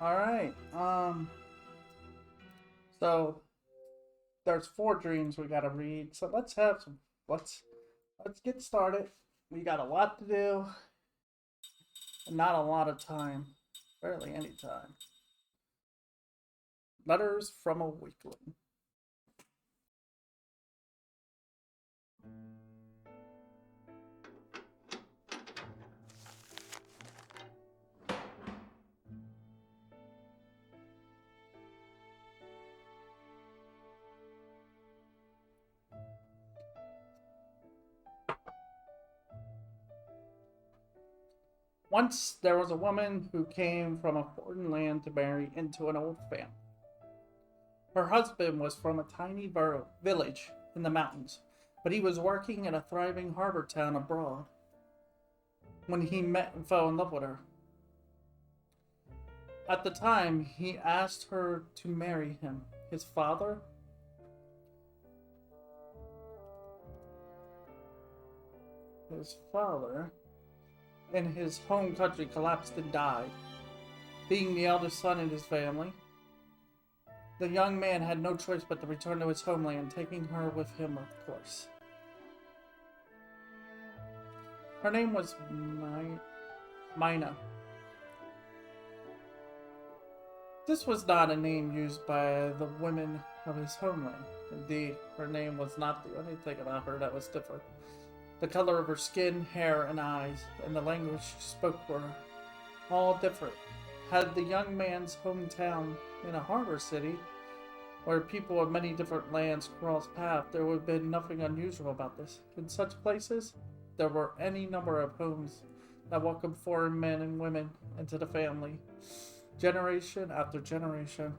Alright, so there's 4 dreams we gotta read. So let's get started. We got a lot to do and not a lot of time. Barely any time. Letters from a Weakling. Once there was a woman who came from a foreign land to marry into an old family. Her husband was from a tiny village in the mountains, but he was working in a thriving harbor town abroad when he met and fell in love with her. At the time, he asked her to marry him. His father in his home country collapsed and died. Being the eldest son in his family, the young man had no choice but to return to his homeland, taking her with him, of course. Her name was Mina. This was not a name used by the women of his homeland. Indeed, her name was not the only thing about her that was different. The color of her skin, hair, and eyes, and the language she spoke were all different. Had the young man's hometown in a harbor city, where people of many different lands crossed paths, there would have been nothing unusual about this. In such places, there were any number of homes that welcomed foreign men and women into the family, generation after generation.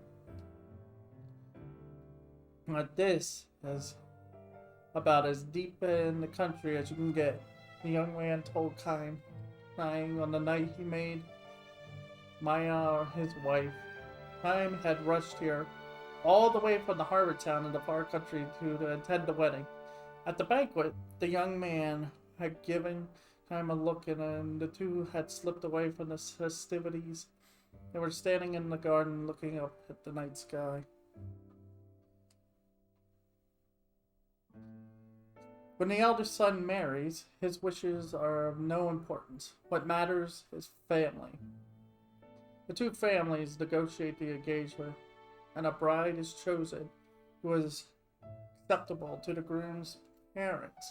But this is about as deep in the country as you can get, the young man told Kime, crying on the night he made Maya his wife. Kime had rushed here all the way from the harbor town in the far country to attend the wedding. At the banquet, the young man had given Kime a look, and the two had slipped away from the festivities. They were standing in the garden looking up at the night sky. When the eldest son marries, his wishes are of no importance. What matters is family. The two families negotiate the engagement, and a bride is chosen who is acceptable to the groom's parents.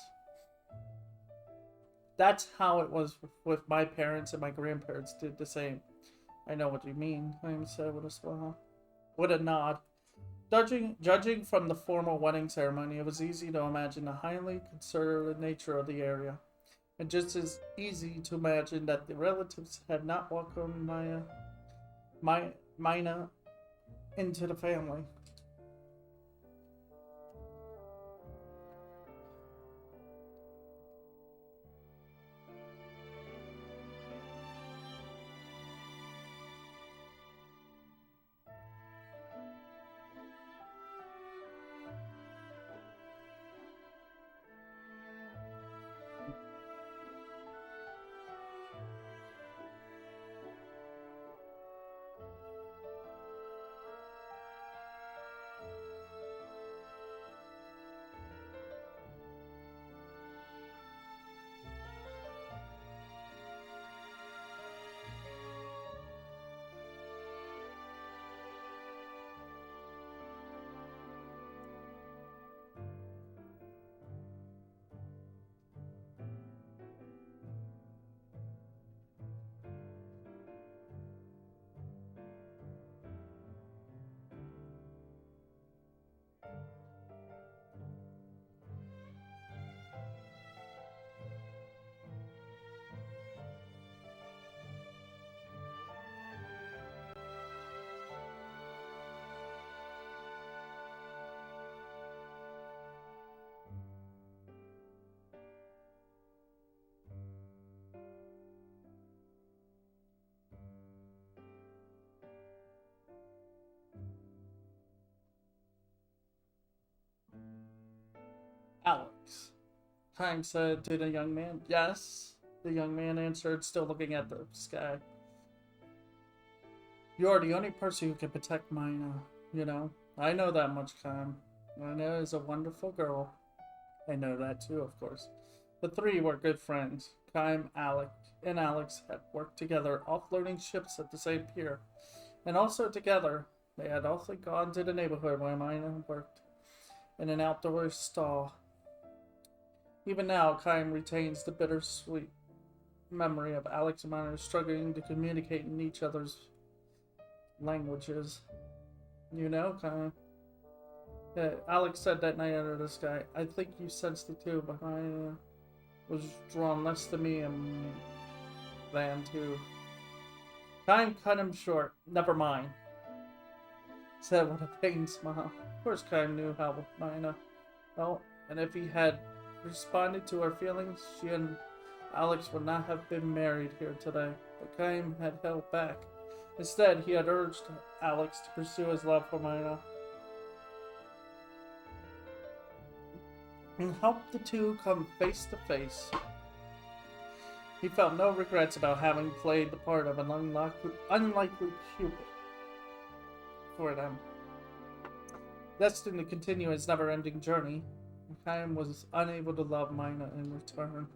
That's how it was with my parents, and my grandparents did the same. I know what you mean, Clem said with a smile. With a nod. Judging from the formal wedding ceremony, it was easy to imagine the highly conservative nature of the area, and just as easy to imagine that the relatives had not welcomed Mina into the family. Alex, Kime said to the young man. Yes, the young man answered, still looking at the sky. You are the only person who can protect mine, you know. I know that much, Kyle. Mina is a wonderful girl. I know that too, of course. The three were good friends. Kyle, and Alex had worked together offloading ships at the same pier. And also together, they had also gone to the neighborhood where Mina worked, in an outdoor stall. Even now, Kyle retains the bittersweet memory of Alex and Mina struggling to communicate in each other's languages. You know, Kyle. Yeah, Alex said that night under the sky. I think you sensed it too, but I was drawn less to me than to. Kyle cut him short. Never mind, said with a pained smile. Of course, Kyle knew how Mina felt, and if he had responded to her feelings, she and Alex would not have been married here today. But Kyle had held back. Instead, he had urged Alex to pursue his love for Mina and helped the two come face to face. He felt no regrets about having played the part of an unlikely Cupid for them. Destined to continue his never-ending journey, Chaim was unable to love Mina in return.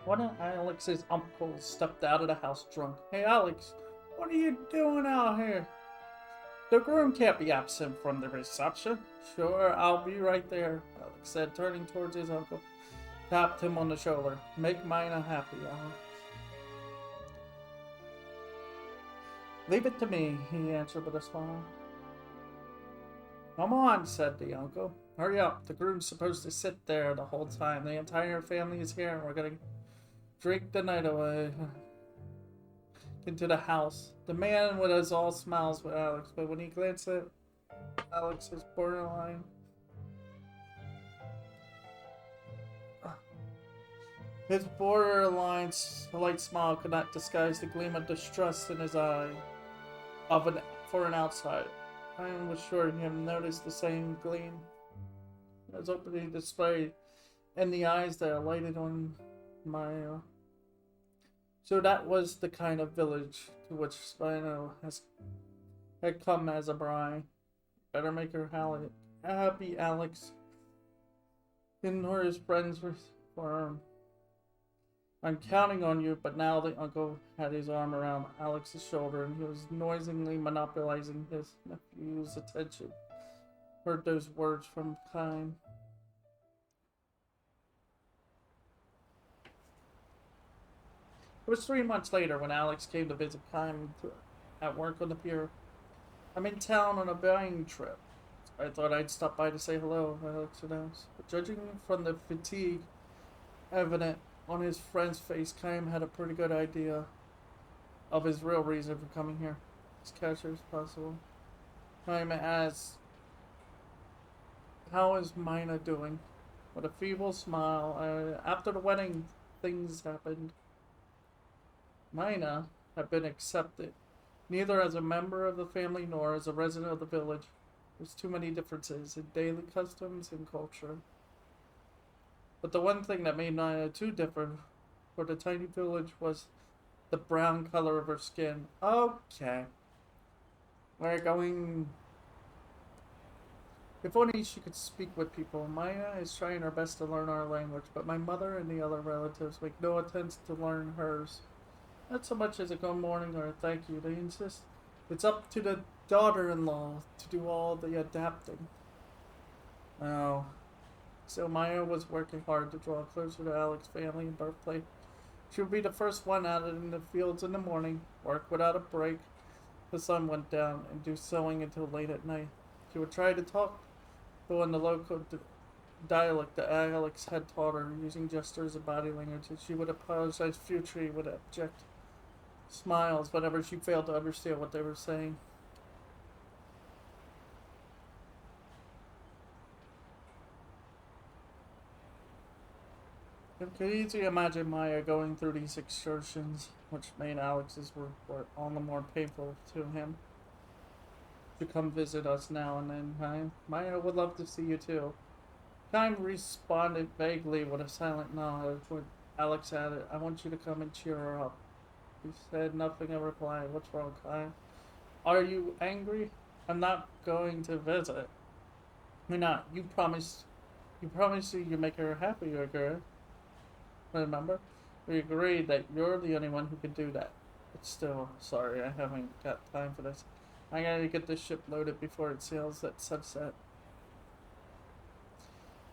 One of Alex's uncles stepped out of the house drunk. Hey Alex, what are you doing out here? The groom can't be absent from the reception. Sure, I'll be right there, Alex said, turning towards his uncle. Tapped him on the shoulder. Make Mina happy, Alex. Leave it to me, he answered with a smile. Come on, said the uncle. Hurry up, the groom's supposed to sit there the whole time. The entire family is here and we're gonna drink the night away. Into the house. The man was all smiles with Alex, but when he glanced at Alex's borderline, his borderline slight smile could not disguise the gleam of distrust in his eye for an outsider. I was sure he had noticed the same gleam as openly displayed in the eyes that alighted on Maya. So that was the kind of village to which Spino had come as a bride. Better make her happy, Alex. Ignore his friends for him. I'm counting on you, but now the uncle had his arm around Alex's shoulder and he was noisily monopolizing his nephew's attention. Heard those words from Kine. It was 3 months later when Alex came to visit Kine at work on the pier. I'm in town on a buying trip. I thought I'd stop by to say hello, Alex announced. But judging from the fatigue evident on his friend's face, Kine had a pretty good idea of his real reason for coming here. as casual as possible. Time asks, how is Mina doing? With a feeble smile, after the wedding, things happened. Mina had been accepted, neither as a member of the family nor as a resident of the village. There's too many differences in daily customs and culture. But the one thing that made Mina too different for the tiny village was the brown color of her skin. Okay. We're going. If only she could speak with people. Maya is trying her best to learn our language, but my mother and the other relatives make no attempt to learn hers. Not so much as a good morning or a thank you. They insist it's up to the daughter-in-law to do all the adapting. Oh. So Maya was working hard to draw closer to Alex's family and birthplace. She would be the first one out in the fields in the morning, work without a break. The sun went down, and do sewing until late at night. She would try to talk, though in the local dialect that Alex had taught her, using gestures and body language, and she would apologize futilely with abject smiles whenever she failed to understand what they were saying. You could easily imagine Maya going through these excursions, which made Alex's work all the more painful to him. To come visit us now and then, Kime. Maya would love to see you too. Kime responded vaguely with a silent nod when Alex added, I want you to come and cheer her up. He said nothing in reply. What's wrong, Kime? Are you angry? I'm not going to visit. You're not. You promised you make her happy, girl. Remember? We agreed that you're the only one who can do that. But still, sorry, I haven't got time for this. I gotta get this ship loaded before it sails at sunset.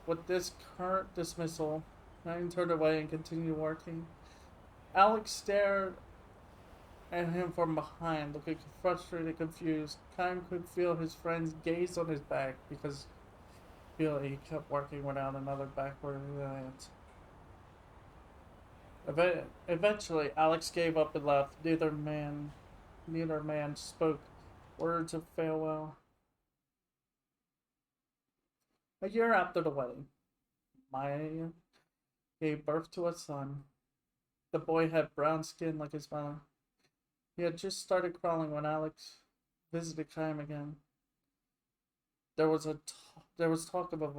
With this current dismissal, I turned away and continued working. Alex stared at him from behind, looking frustrated and confused. Kime could feel his friend's gaze on his back because he kept working without another backward glance. Eventually, Alex gave up and left. Neither man spoke words of farewell. A year after the wedding, Maya gave birth to a son. The boy had brown skin like his mother. He had just started crawling when Alex visited Kime again. There was talk of a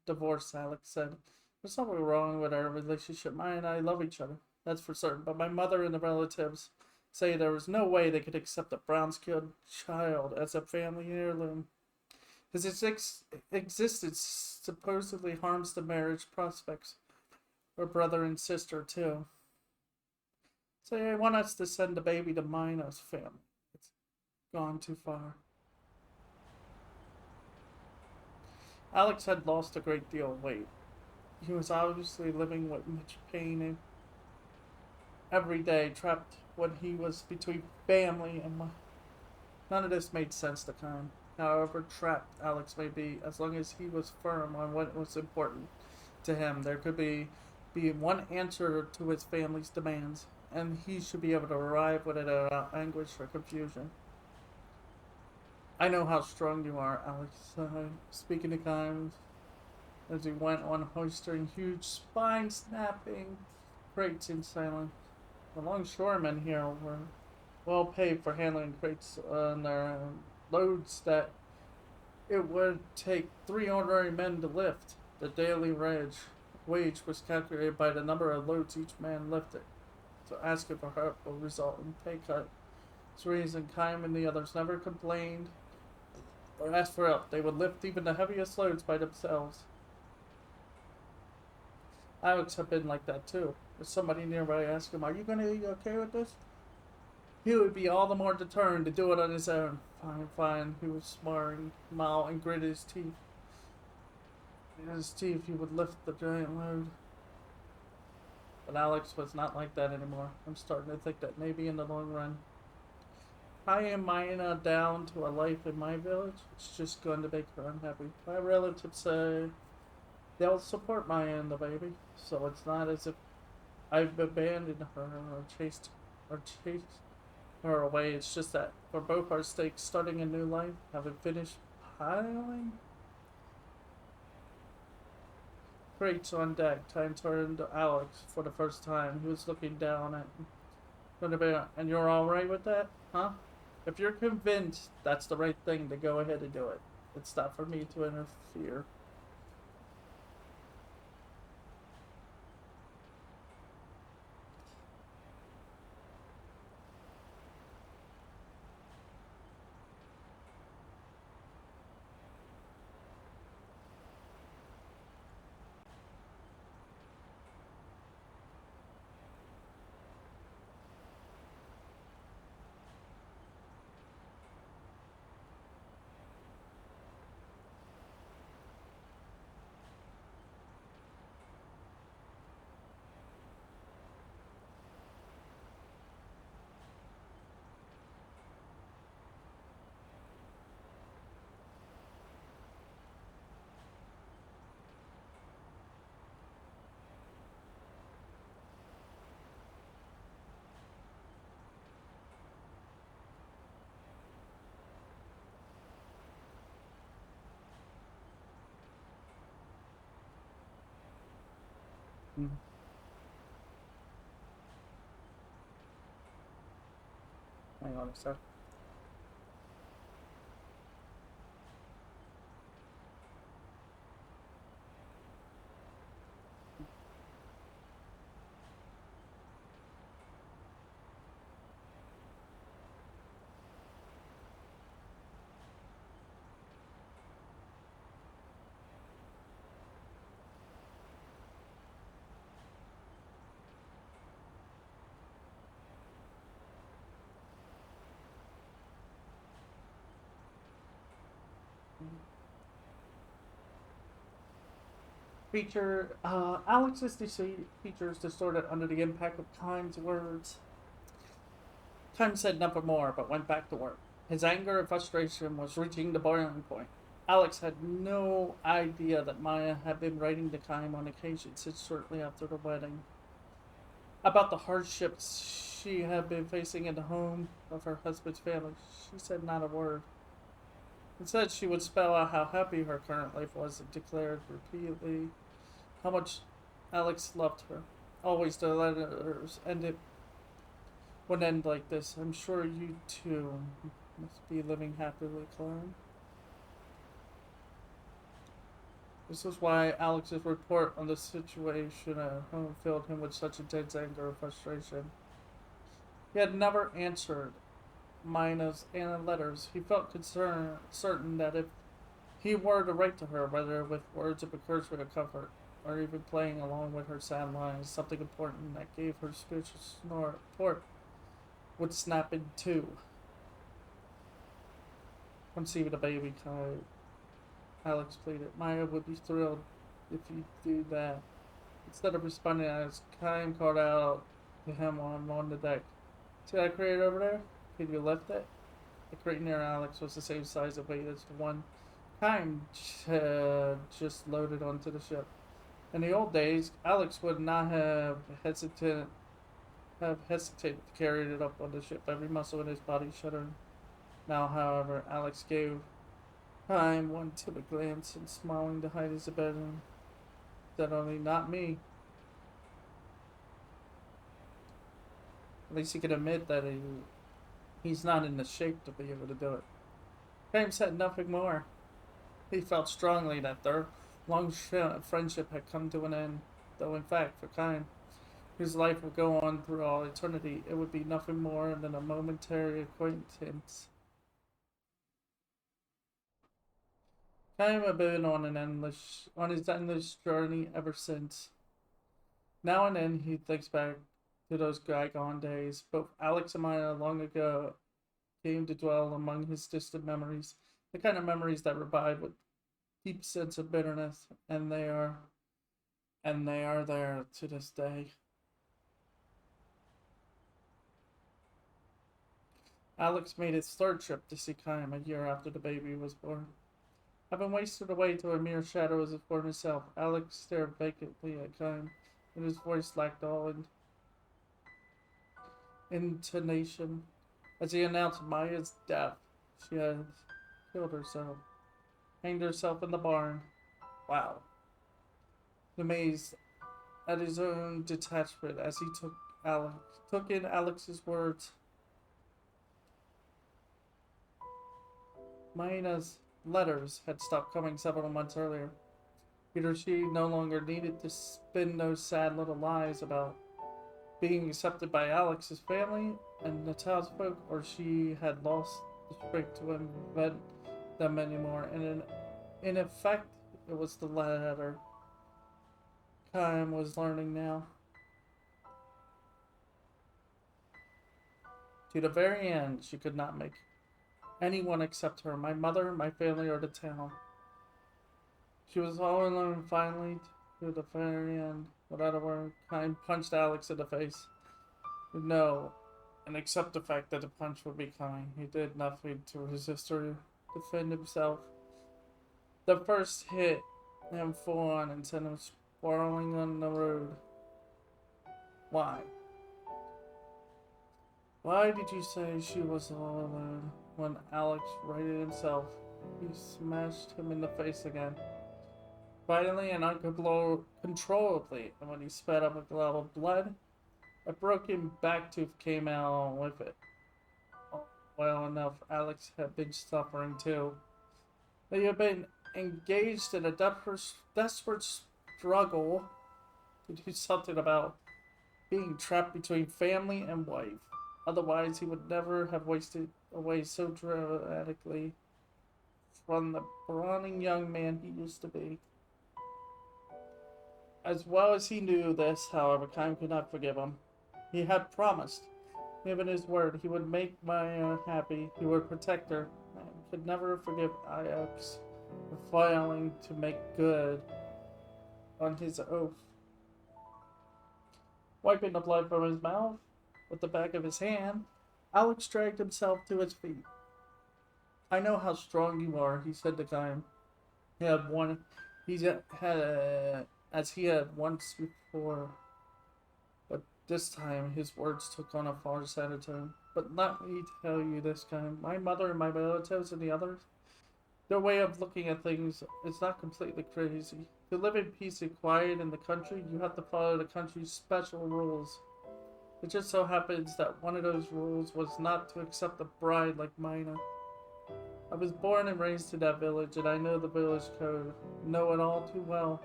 divorce, Alex said. There's something wrong with our relationship. Maya and I love each other, that's for certain. But my mother and the relatives say there was no way they could accept a brown-skinned child as a family heirloom. His existence supposedly harms the marriage prospects for brother and sister, too. So they want us to send the baby to Mina's family. It's gone too far. Alex had lost a great deal of weight. He was obviously living with much pain and every day, trapped when he was between family and none of this made sense to Kime. However trapped Alex may be, as long as he was firm on what was important to him, there could be one answer to his family's demands, and he should be able to arrive with it without anguish or confusion. I know how strong you are, Alex, speaking to Kime as he went on hoisting huge spine-snapping crates in silence. The longshoremen here were well paid for handling crates on their loads that it would take 3 ordinary men to lift. The daily wage was calculated by the number of loads each man lifted, so asking for help will result in pay cut. This reason Kime and the others never complained or asked for help. They would lift even the heaviest loads by themselves. Alex had been like that too. If somebody nearby asked him, are you okay with this? He would be all the more determined to do it on his own. Fine. He was smiling, and gritted his teeth. In his teeth, he would lift the giant load. But Alex was not like that anymore. I'm starting to think that maybe in the long run, I am Mina down to a life in my village. It's just going to make her unhappy. My relatives say they'll support Maya and the baby, so it's not as if I've abandoned her or chased her away. It's just that for both our stakes, starting a new life, having finished piling crates on deck, time turned to Alex for the first time. He was looking down at and you're alright with that? Huh? If you're convinced that's the right thing, to go ahead and do it. It's not for me to interfere. Mm. Hang on a sec. Alex's deceit features distorted under the impact of Time's words. Time said nothing more, but went back to work. His anger and frustration was reaching the boiling point. Alex had no idea that Maya had been writing to Time on occasion since shortly after the wedding. About the hardships she had been facing in the home of her husband's family, she said not a word. Instead, she would spell out how happy her current life was and declared repeatedly how much Alex loved her. Always the letters would end like this. I'm sure you too must be living happily, Clara. This was why Alex's report on the situation at home filled him with such intense anger and frustration. He had never answered Mina's letters. He felt certain that if he were to write to her, whether with words of encouragement or comfort, or even playing along with her sad lines, something important that gave her spiritual support would snap in two. Conceiving a baby, Alex pleaded. Maya would be thrilled if you do that. Instead of responding, as Kime called out to him on the deck. See that crate over there? Can you lift it? The crate near Alex was the same size and weight as the one Kime just loaded onto the ship. In the old days, Alex would not have hesitated to carry it up on the ship, every muscle in his body shuddering. Now, however, Alex gave Kime one timid glance and smiling to hide his abandonment. Said only, not me. At least he could admit that he's not in the shape to be able to do it. Kime said nothing more. He felt strongly that their long friendship had come to an end, though in fact, for Kime, whose life would go on through all eternity, it would be nothing more than a momentary acquaintance. Kime had been on his endless journey ever since. Now and then he thinks back to those bygone days. Both Alex and Maya long ago came to dwell among his distant memories, the kind of memories that revive with deep sense of bitterness, and they are there to this day. Alex made his third trip to see Kime a year after the baby was born. Having wasted away to a mere shadow as his former self, Alex stared vacantly at Kime, and his voice lacked all intonation. as he announced Maya's death. She had killed herself, hanged herself in the barn. Wow. Amazed at his own detachment as he took in Alex's words. Mina's letters had stopped coming several months earlier. Either she no longer needed to spin those sad little lies about being accepted by Alex's family and the townsfolk, or she had lost the strength to invent them anymore. And in effect, it was the latter. Kyle was learning now. To the very end, she could not make anyone accept her, my mother, my family, or the town. She was all alone finally to the very end. Without a word, Kyle punched Alex in the face. No, and accept the fact that the punch would be coming. He did nothing to resist or defend himself. The first hit him full on and sent him sprawling on the road. Why? Why did you say she was all alone? When Alex righted himself, he smashed him in the face again. Violently and uncontrollably, and when he spat up a glob of blood, a broken back tooth came out with it. Well enough, Alex had been suffering too. They had been engaged in a desperate struggle to do something about being trapped between family and wife. Otherwise, he would never have wasted away so dramatically from the brawny young man he used to be. As well as he knew this, however, Kyle could not forgive him. He had promised, given his word, he would make Maya happy, he would protect her, and could never forgive Alex for failing to make good on his oath. Wiping the blood from his mouth with the back of his hand, Alex dragged himself to his feet. I know how strong you are, he said to Kyle. As he had once before. But this time his words took on a far sadder tone. But let me tell you this, Kyle. My mother and my relatives and the others, their way of looking at things is not completely crazy. To live in peace and quiet in the country, you have to follow the country's special rules. It just so happens that one of those rules was not to accept a bride like Mina. I was born and raised in that village, and I know the village code, know it all too well,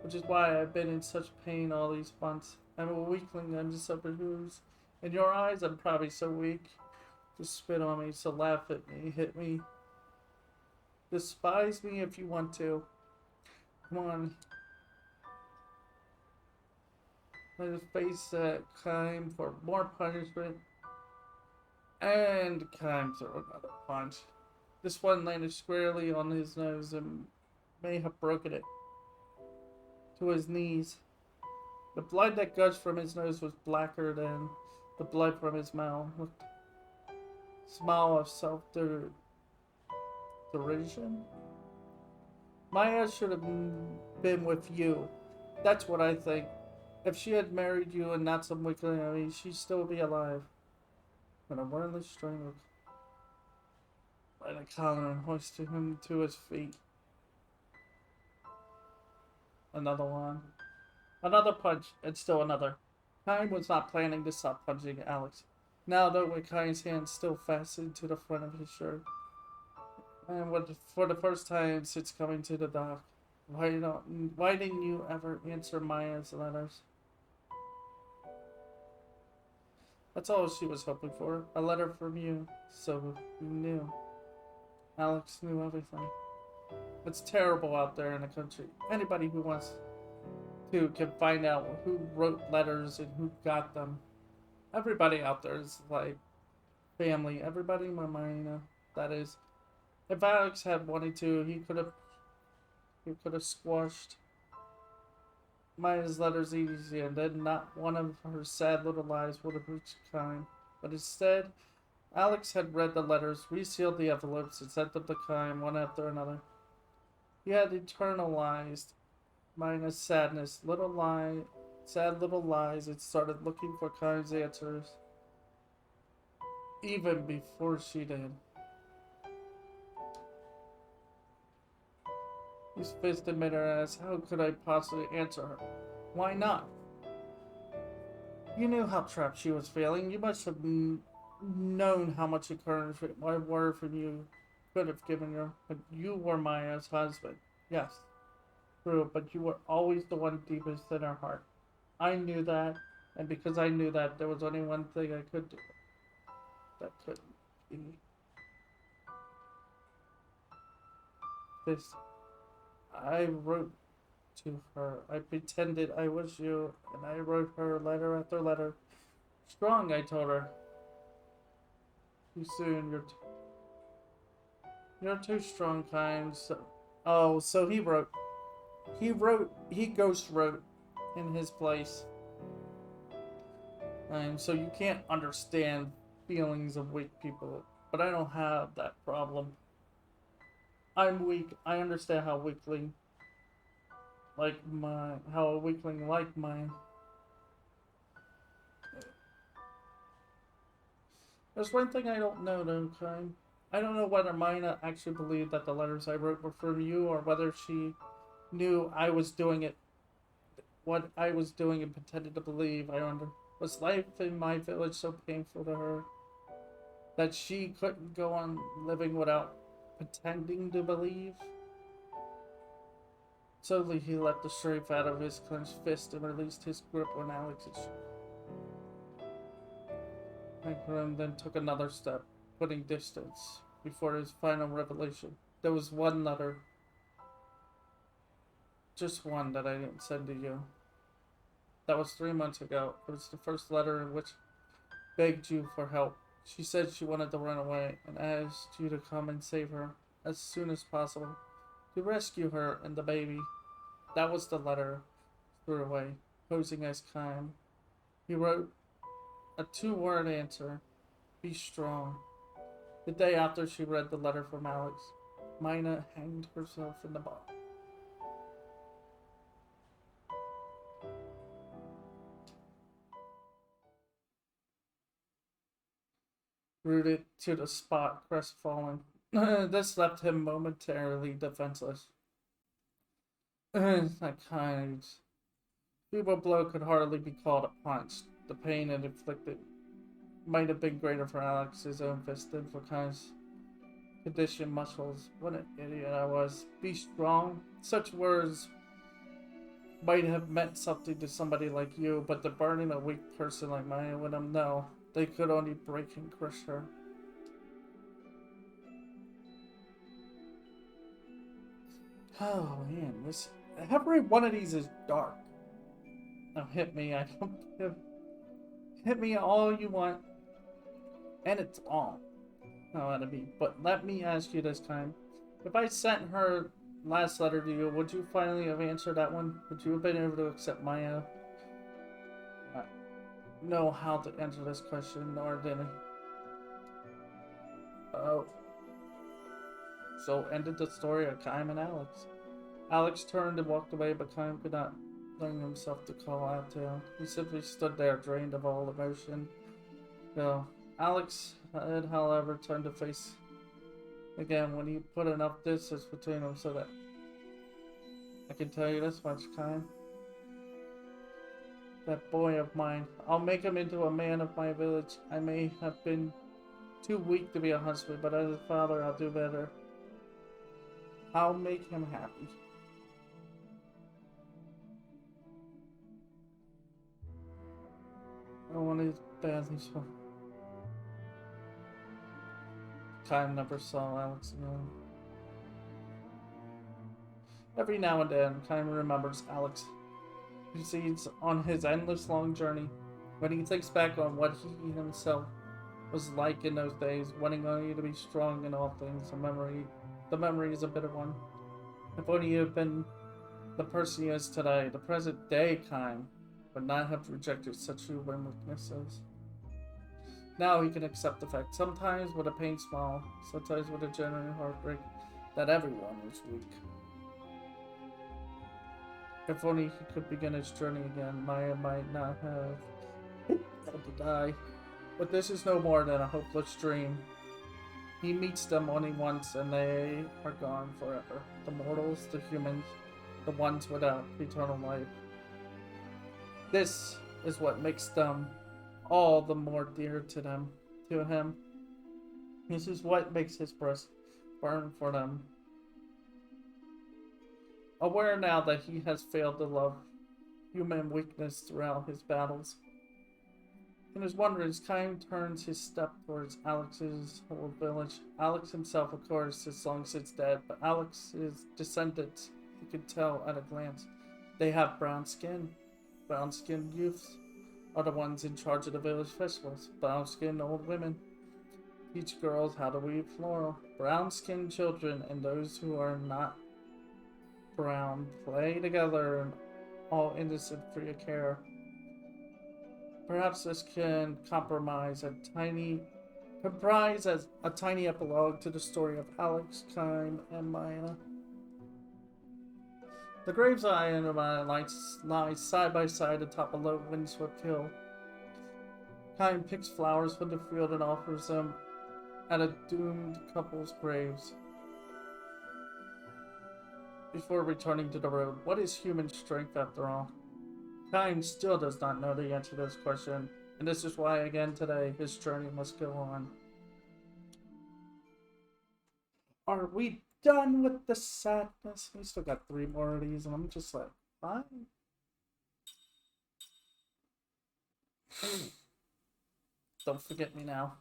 which is why I've been in such pain all these months. I'm a weakling under superheroes. In your eyes, I'm probably so weak. Just spit on me, so laugh at me, hit me. Despise me if you want to. Come on. Let us face that Kyle for more punishment. And Kyle threw another punch. This one landed squarely on his nose and may have broken it to his knees. The blood that gushed from his nose was blacker than the blood from his mouth. With a smile of self-derision. Maya should have been with you. That's what I think. If she had married you and not some weakling, she'd still be alive. But a wordless stranger by the collar and hoisted him to his feet. Another one. Another punch, and still another. Kyle was not planning to stop punching Alex. Now, though, with Kyle's hand still fastened to the front of his shirt. And for the first time since coming to the dock, why didn't you ever answer Maya's letters? That's all she was hoping for. A letter from you. So you knew. Alex knew everything. It's terrible out there in the country. Anybody who wants to can find out who wrote letters and who got them. Everybody out there is like family. Everybody in my mind, that is. If Alex had wanted to, he could have squashed Maya's letters easy, and then not one of her sad little lies would have reached Kyle. But instead, Alex had read the letters, resealed the envelopes, and sent them to Kyle one after another. He had internalized Maya's sad little lies, and started looking for Kyle's answers. even before she did. His fist in midair asked, how could I possibly answer her? Why not? You knew how trapped she was feeling. You must have known how much encouragement my word from you could have given her. But you were Maya's husband. Yes, true, but you were always the one deepest in her heart. I knew that, and because I knew that, there was only one thing I could do. That couldn't be this. I wrote to her. I pretended I was you, and I wrote her letter after letter. Strong, I told her. Too soon, you're too strong, kind. So he wrote. He ghost wrote in his place. And so you can't understand feelings of weak people, but I don't have that problem. I'm weak. I understand how a weakling like mine. There's one thing I don't know, though, kind. I don't know whether Mina actually believed that the letters I wrote were from you, or whether she knew I was doing it, what I was doing, and pretended to believe. I wonder, was life in my village so painful to her that she couldn't go on living without pretending to believe? Suddenly, he let the strafe out of his clenched fist and released his grip on Alex's. Grim then took another step, putting distance before his final revelation. There was one letter, just one, that I didn't send to you. That was 3 months ago. It was the first letter in which begged you for help. She said she wanted to run away and asked you to come and save her as soon as possible, to rescue her and the baby. That was the letter threw away, posing as kind. He wrote a 2-word answer: be strong. The day after she read the letter from Alex, Mina hanged herself in the bar. Rooted to the spot, crestfallen. This left him momentarily defenseless. That kind feeble blow could hardly be called a punch. The pain it inflicted might have been greater for Alex's own fist than for Kai's conditioned muscles. What an idiot I was. Be strong. Such words might have meant something to somebody like you, but the burning a weak person like mine would have known. They could only break and crush her. Oh man, every one of these is dark. Now hit me, I don't give. Hit me all you want. And it's on. How that'd be. But let me ask you this time. If I sent her last letter to you, would you finally have answered that one? Would you have been able to accept my know how to answer this question, nor did I? Oh. So ended the story of Kaim and Alex. Alex turned and walked away, but Kaim could not bring himself to call out to him. He simply stood there, drained of all emotion. No. Alex had, however, turned to face again when he put enough distance between them so that I can tell you this much, Kaim. That boy of mine, I'll make him into a man of my village. I may have been too weak to be a husband, but as a father, I'll do better. I'll make him happy. I wanted badly so. Kaim never saw Alex again. Every now and then, Kaim remembers Alex proceeds on his endless long journey. When he thinks back on what he himself was like in those days, wanting only to be strong in all things, the memory is a bitter one. If only he had been the person he is today, the present day Kaim would not have rejected such human weaknesses. Now he can accept the fact, sometimes with a pain smile, sometimes with a genuine heartbreak, that everyone is weak. If only he could begin his journey again, Maya might not have had to die. But this is no more than a hopeless dream. He meets them only once and they are gone forever. The mortals, the humans, the ones without eternal life. This is what makes them all the more dear to him. This is what makes his breast burn for them. Aware now that he has failed to love human weakness throughout his battles. In his wanderings, Kaim turns his step towards Alex's old village. Alex himself, of course, is long since dead, but Alex's descendants, you could tell at a glance, they have brown skin. Brown-skinned youths are the ones in charge of the village festivals. Brown-skinned old women teach girls how to weave floral. Brown-skinned children and those who are not brown play together and all innocent free of care. Perhaps this can comprise as a tiny epilogue to the story of Alex, Kaim, and Maya. The graves of Ian and Maya lie side by side atop a low windswept hill. Kaim picks flowers from the field and offers them at a doomed couple's graves before returning to the road. What is human strength after all? Kaim still does not know the answer to this question, and this is why again today his journey must go on. Are we done with the sadness? We still got 3 more of these, and I'm just like, fine. Don't forget me now.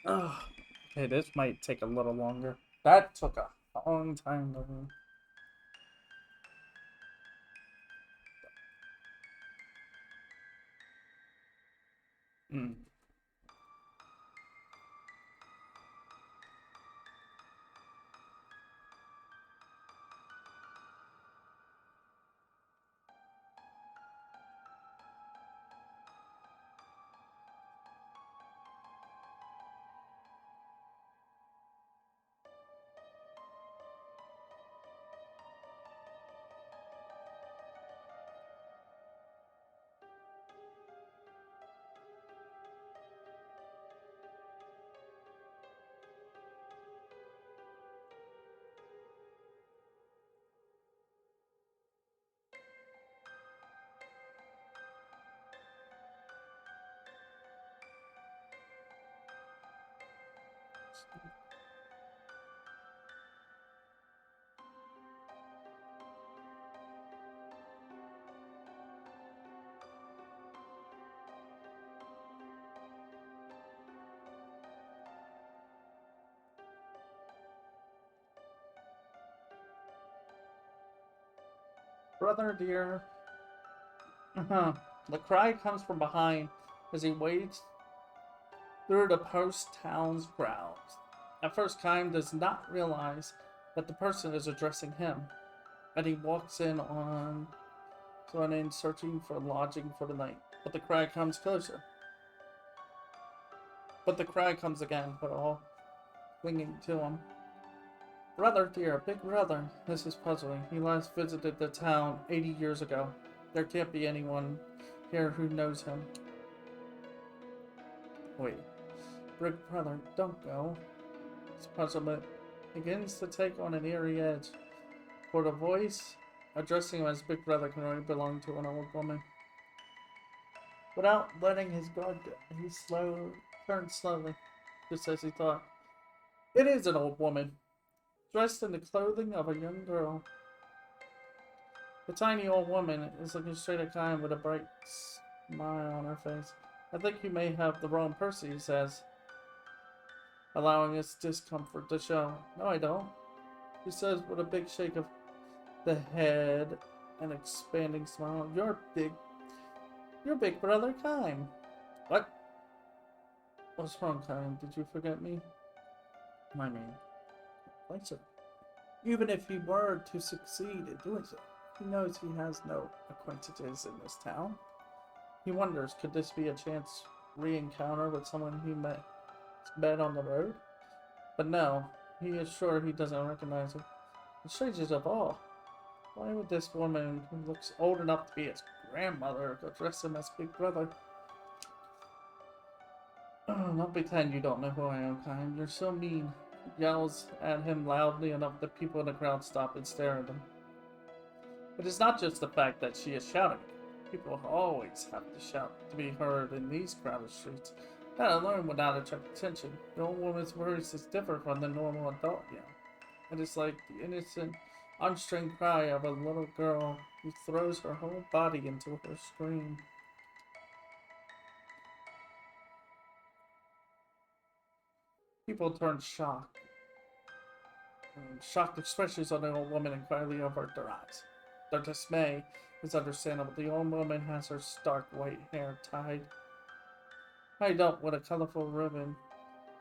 Ugh. Okay, this might take a little longer. That took a long time to read. Brother dear. The cry comes from behind as he wades through the post-town's grounds. At first, Kaim does not realize that the person is addressing him, and he walks in searching for lodging for the night. But the cry comes closer. But the cry comes again, but all clinging to him. Brother dear, big brother. This is puzzling. He last visited the town 80 years ago. There can't be anyone here who knows him. Wait. Big brother, don't go. His puzzlement begins to take on an eerie edge. For the voice addressing him as big brother can only belong to an old woman. Without letting his guard down, he turned slowly, just as he thought. It is an old woman, dressed in the clothing of a young girl. The tiny old woman is looking straight at Kaim with a bright smile on her face. I think you may have the wrong person, he says, allowing his discomfort to show. No, I don't, he says with a big shake of the head and expanding smile. You're big brother Kaim. What? What's wrong, Kaim? Did you forget me? I mean, like so. Even if he were to succeed in doing so, he knows he has no acquaintances in this town. He wonders, could this be a chance re-encounter with someone he met on the road? But no, he is sure he doesn't recognize her. The strangest of all, why would this woman who looks old enough to be his grandmother address him as Big Brother? Oh, don't pretend you don't know who I am, Kyle. You're so mean. He yells at him loudly enough that people in the crowd stop and stare at him. It is not just the fact that she is shouting. People always have to shout to be heard in these crowded streets. That alone would not attract attention. The old woman's words is different from the normal adult yell. It is like the innocent, unstrained cry of a little girl who throws her whole body into her scream. People turn shocked. Shocked expressions on the old woman and quietly avert their eyes. Their dismay is understandable. The old woman has her stark white hair tied up with a colorful ribbon,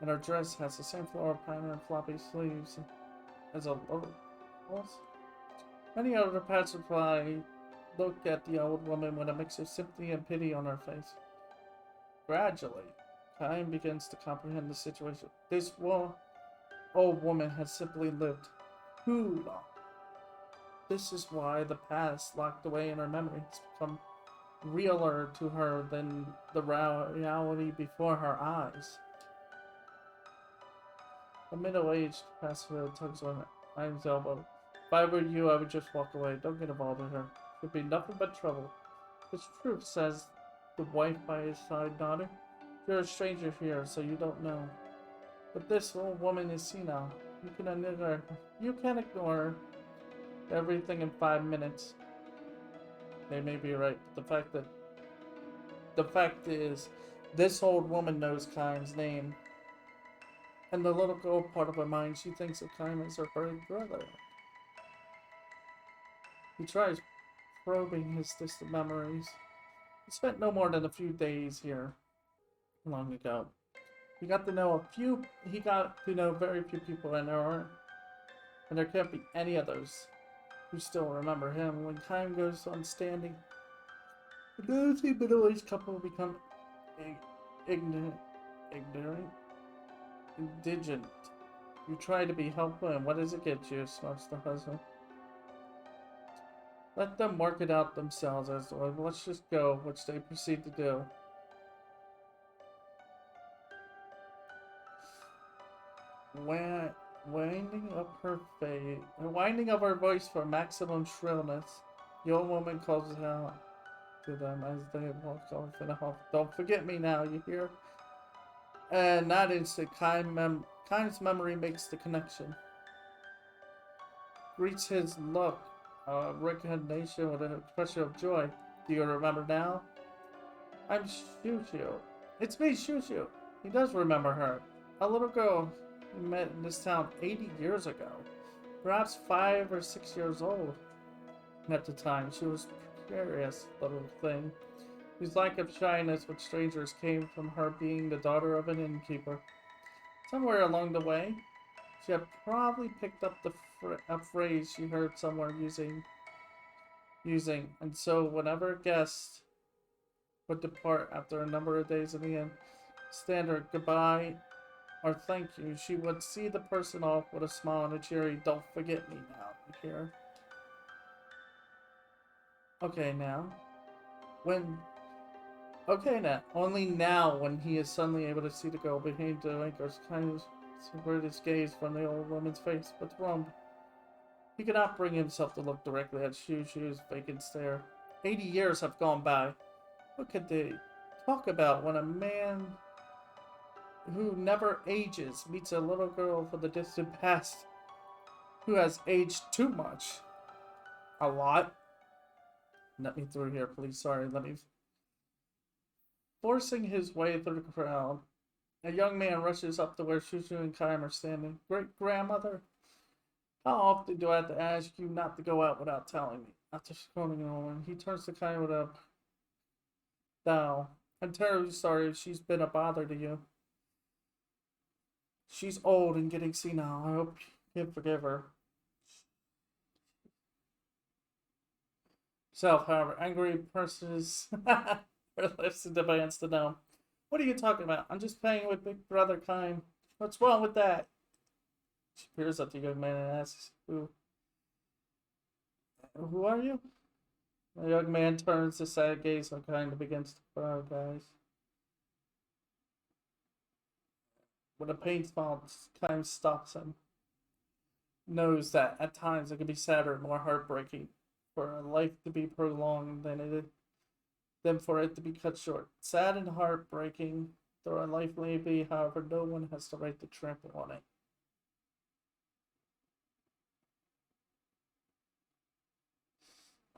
and her dress has the same floral pattern and floppy sleeves as a little girl's. Many other passersby look at the old woman with a mix of sympathy and pity on her face. Gradually, Kyan begins to comprehend the situation. This old woman has simply lived too long. This is why the past locked away in her memory has become realer to her than the reality before her eyes. A middle-aged pastor tugs on Iron's elbow. If I were you, I would just walk away. Don't get involved with her. It'd be nothing but trouble. It's true, says the wife by his side, nodding. You're a stranger here, so you don't know. But this old woman is senile. You can ignore everything in 5 minutes. They may be right, but the fact is, this old woman knows Kyan's name. And the little girl part of her mind, she thinks of Kyan as her big brother. He tries probing his distant memories. He spent no more than a few days here long ago. He got to know very few people, and there can't be any others who still remember him. When time goes on standing, the nosy middle-aged couple become indigent. You try to be helpful, and what does it get you? Snorts the husband. Let them work it out themselves, as well. Let's just go, which they proceed to do. Winding up her voice for maximum shrillness, the old woman calls out to them as they walk off in a huff. Don't forget me now, you hear? And that instant, Kyan's memory makes the connection. Greets his look of recognition with an expression of joy. Do you remember now? I'm Shushu. It's me, Shushu. He does remember her. A little girl he met in this town 80 years ago. Perhaps 5 or 6 years old. At the time, she was a precarious little thing, whose lack of shyness with strangers came from her being the daughter of an innkeeper. Somewhere along the way, she had probably picked up a phrase she heard somewhere using, and so whenever a guest would depart after a number of days in the inn, standard goodbye or thank you, she would see the person off with a smile and a cheery, don't forget me now, you hear? Okay, now. Only now, when he is suddenly able to see the girl behind the anchors, kind of subvert his gaze from the old woman's face. What's wrong? He cannot bring himself to look directly at Shushu's vacant stare. 80 years have gone by. What could they talk about when a man who never ages meets a little girl from the distant past who has aged too much? A lot. Let me through here, please. Sorry, Forcing his way through the crowd, a young man rushes up to where Shushu and Kaim are standing. Great-grandmother, how often do I have to ask you not to go out without telling me? After scolding a woman, he turns to Kaim with a bow. I'm terribly sorry if she's been a bother to you. She's old and getting senile. I hope you can forgive her. Self, however, angry purses her lips and demands to know. What are you talking about? I'm just playing with Big Brother Kime. What's wrong with that? She peers at the young man and asks, Who are you? The young man turns a sad gaze and kind of begins to cry, guys. When a pain smile kind of stops him, knows that at times it can be sadder and more heartbreaking for a life to be prolonged than for it to be cut short. Sad and heartbreaking, though a life may be, however, no one has the right to trample on it.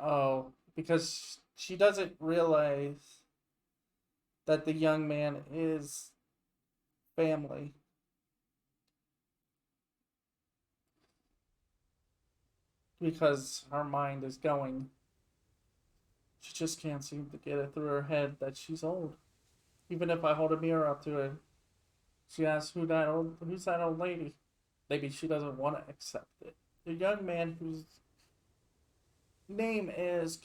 Oh, because she doesn't realize that the young man is family. Because her mind is going. She just can't seem to get it through her head that she's old. Even if I hold a mirror up to her, she asks who's that old lady? Maybe she doesn't want to accept it. The young man whose name is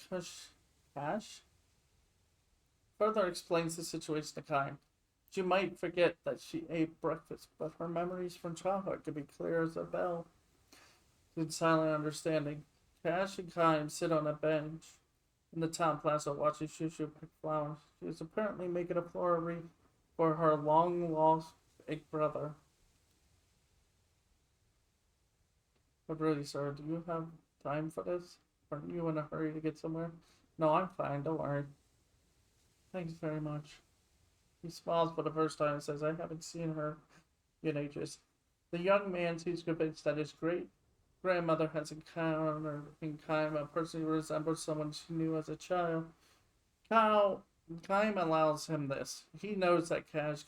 Cash further explains the situation to Kai. She might forget that she ate breakfast, but her memories from childhood could be clear as a bell. In silent understanding, Cash and Kai sit on a bench in the town plaza watching Shushu pick flowers. She is apparently making a floral wreath for her long lost big brother. But really, sir, do you have time for this? Aren't you in a hurry to get somewhere? No, I'm fine, don't worry. Thanks very much. He smiles for the first time and says, I haven't seen her in ages. The young man seems convinced that his great grandmother has encountered in Kaim a person who resembles someone she knew as a child. Kaim allows him this. He knows that Cash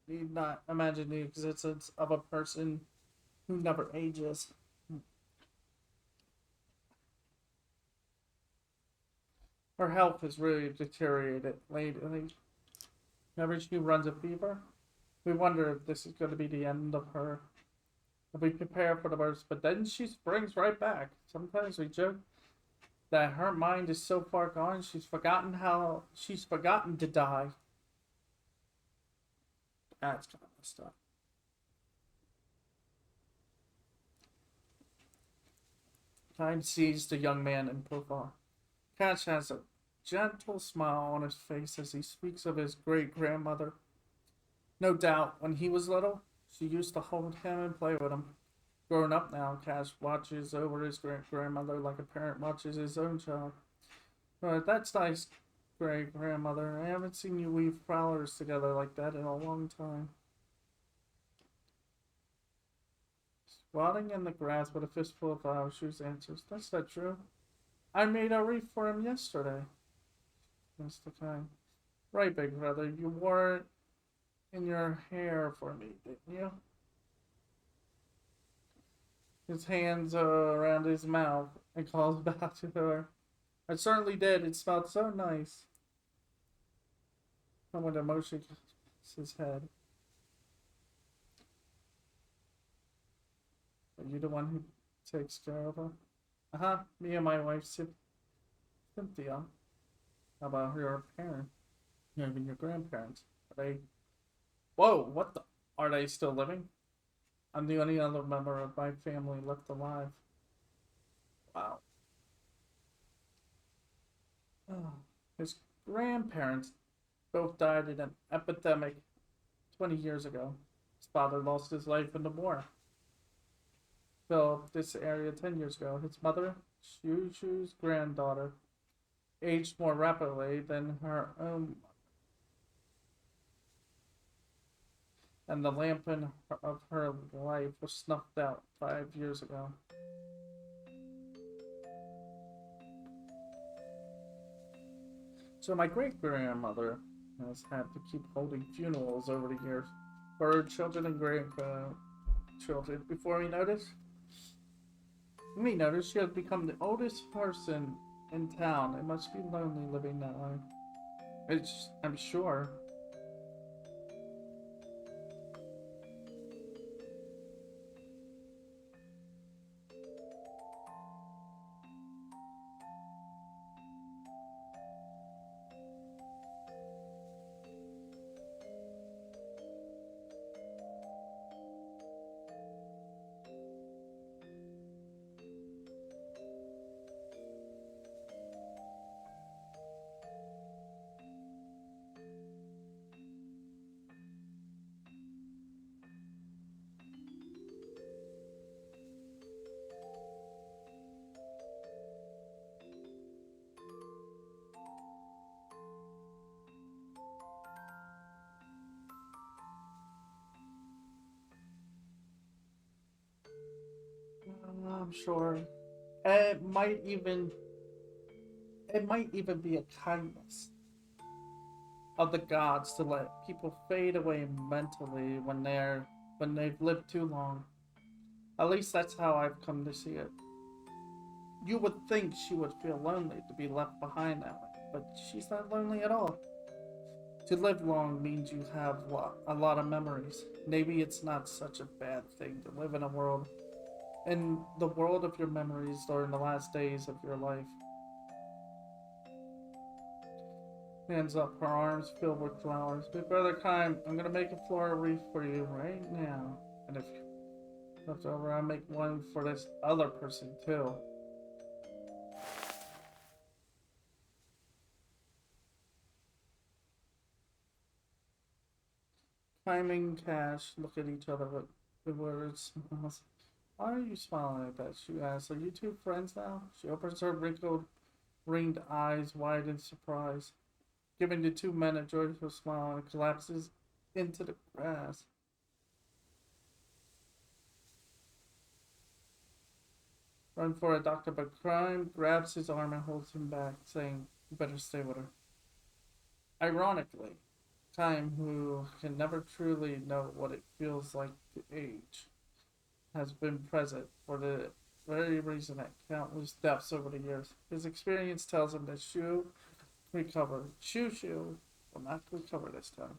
need not imagine the existence of a person who never ages. Her health has really deteriorated lately. Whenever she runs a fever, we wonder if this is going to be the end of her. If we prepare for the worst, but then she springs right back. Sometimes we joke that her mind is so far gone, she's forgotten to die. That's kind of stuff. Time sees the young man in profile. Cash has a gentle smile on his face as he speaks of his great-grandmother. No doubt, when he was little, she used to hold him and play with him. Grown up now, Cash watches over his great-grandmother like a parent watches his own child. But that's nice, great-grandmother. I haven't seen you weave flowers together like that in a long time. Squatting in the grass with a fistful of flowers, she answers, That's not true. I made a wreath for him yesterday. Mr. Kind. Right, big brother. You wore it in your hair for me, didn't you? His hands around his mouth and calls back to her. I certainly did. It smelled so nice. Someone emotion kisses his head. Are you the one who takes care of her? Uh-huh. Me and my wife, Cynthia. How about your parents? Even your grandparents. Are they... Whoa, what the... Are they still living? I'm the only other member of my family left alive. Wow. Oh. His grandparents both died in an epidemic 20 years ago. His father lost his life in the war. Built this area 10 years ago. His mother, Shushu's granddaughter, aged more rapidly than her own. And the lamp of her life was snuffed out 5 years ago. So my great-grandmother has had to keep holding funerals over the years for her children and grandchildren. Before we noticed she has become the oldest person in town. It must be lonely living that way. I'm sure. I'm sure. It might even be a kindness of the gods to let people fade away mentally when they've lived too long. At least that's how I've come to see it. You would think she would feel lonely to be left behind that way, but she's not lonely at all. To live long means you have a lot of memories. Maybe it's not such a bad thing to live in the world of your memories during the last days of your life. Hands up, her arms filled with flowers. Big brother Kime, I'm gonna make a floral wreath for you right now. And if left over, I'll make one for this other person too. Kime and Cash look at each other with bewildered smiles. Why are you smiling like that? She asks. Are you two friends now? She opens her wrinkled, ringed eyes wide in surprise, giving the two men a joyful smile and collapses into the grass. Run for it, Doctor, but Crime grabs his arm and holds him back, saying, You better stay with her. Ironically, Time, who can never truly know what it feels like to age, has been present for the very reason at countless deaths over the years. His experience tells him that Shu will not recover this time.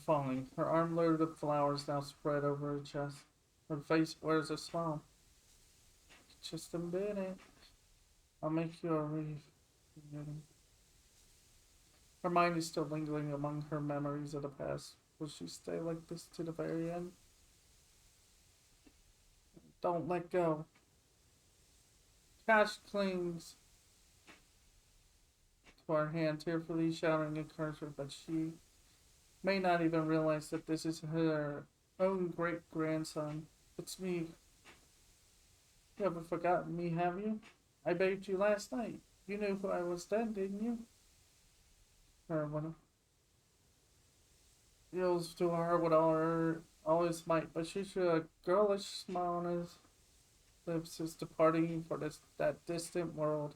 Falling, her arm loaded with flowers now spread over her chest. Her face wears a smile. Just a minute. I'll make you a wreath. Her mind is still lingering among her memories of the past. Will she stay like this to the very end? Don't let go. Cash clings to her hand, tearfully shouting encouragement, but she may not even realize that this is her own great grandson. It's me. You haven't forgotten me, have you? I bathed you last night. You knew who I was then, didn't you? Her one yells to her with all his might, but she should a girlish smile on his lips is departing for that distant world.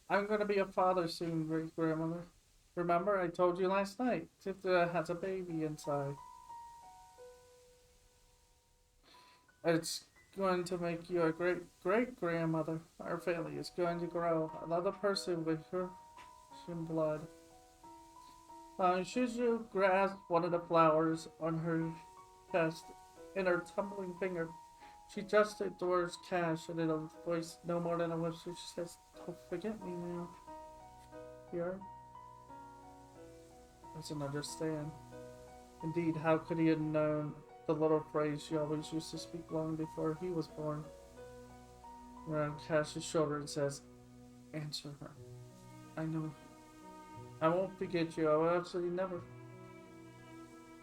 I'm gonna be a father soon, great grandmother. Remember, I told you last night. Tifta has a baby inside. It's going to make you a great great grandmother. Our family is going to grow. Another person with her blood. Shuju grasped one of the flowers on her chest in her tumbling finger. She gestured towards Cash, and in a voice no more than a whisper, she says, Don't forget me now. Here? Doesn't understand. Indeed, how could he have known the little phrase she always used to speak long before he was born? Around Cash's shoulder and says, Answer her. I know. I won't forget you. I will absolutely never.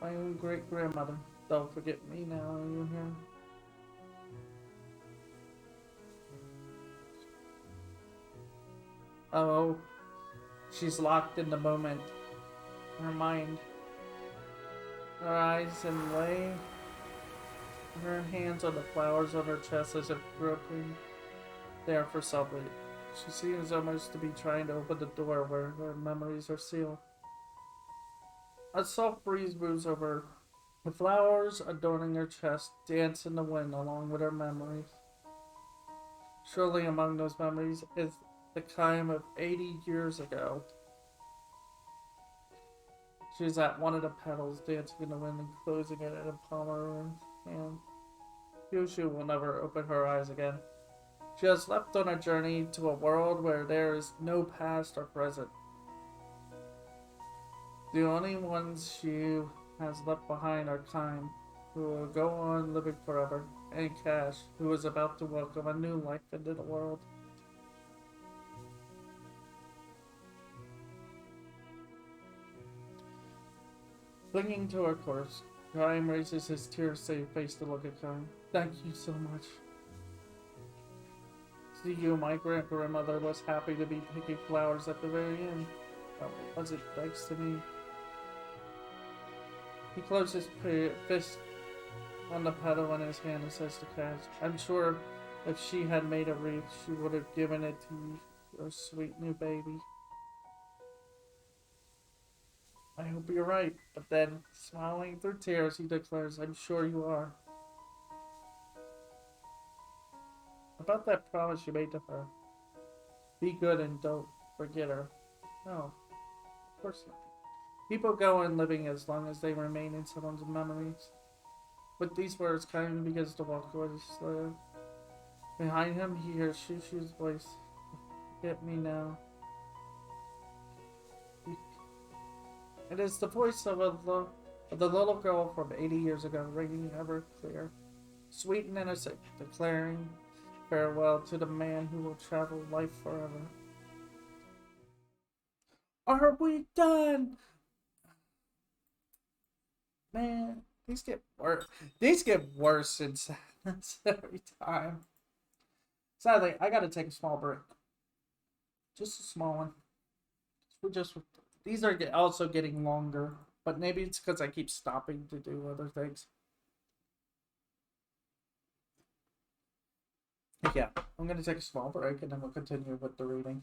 My own great grandmother. Don't forget me now, are you here? Oh, she's locked in the moment. Her mind. Her eyes and lay her hands on the flowers on her chest as if groping there for something. She seems almost to be trying to open the door where her memories are sealed. A soft breeze moves over. The flowers adorning her chest dance in the wind along with her memories. Surely among those memories is the Kime of 80 years ago. She's at one of the petals, dancing in the wind and closing it in a palm of her hand. Yushu will never open her eyes again. She has left on a journey to a world where there is no past or present. The only ones she has left behind are Kime, who will go on living forever, and Cash, who is about to welcome a new life into the world. Clinging to her corpse, Kime raises his tear-stained face to look at Kime. Thank you so much. See you, my grandmother was happy to be picking flowers at the very end. Was it thanks to me? He closes his fist on the pedal in his hand and says to Cash, I'm sure if she had made a wreath, she would have given it to you, your sweet new baby. I hope you're right. But then, smiling through tears, he declares, I'm sure you are. About that promise you made to her. Be good and don't forget her. No, of course not. People go on living as long as they remain in someone's memories. With these words, Kaiman begins to walk towards the sled. Behind him, he hears Shushu's voice. Get me now. It is the voice of the little girl from 80 years ago, ringing ever clear, sweet and innocent, declaring farewell to the man who will travel life forever. Are we done? Man, these get worse. These get worse in sadness every time. Sadly, I gotta take a small break. Just a small one. These are also getting longer, but maybe it's because I keep stopping to do other things. Yeah, I'm gonna take a small break and then we'll continue with the reading.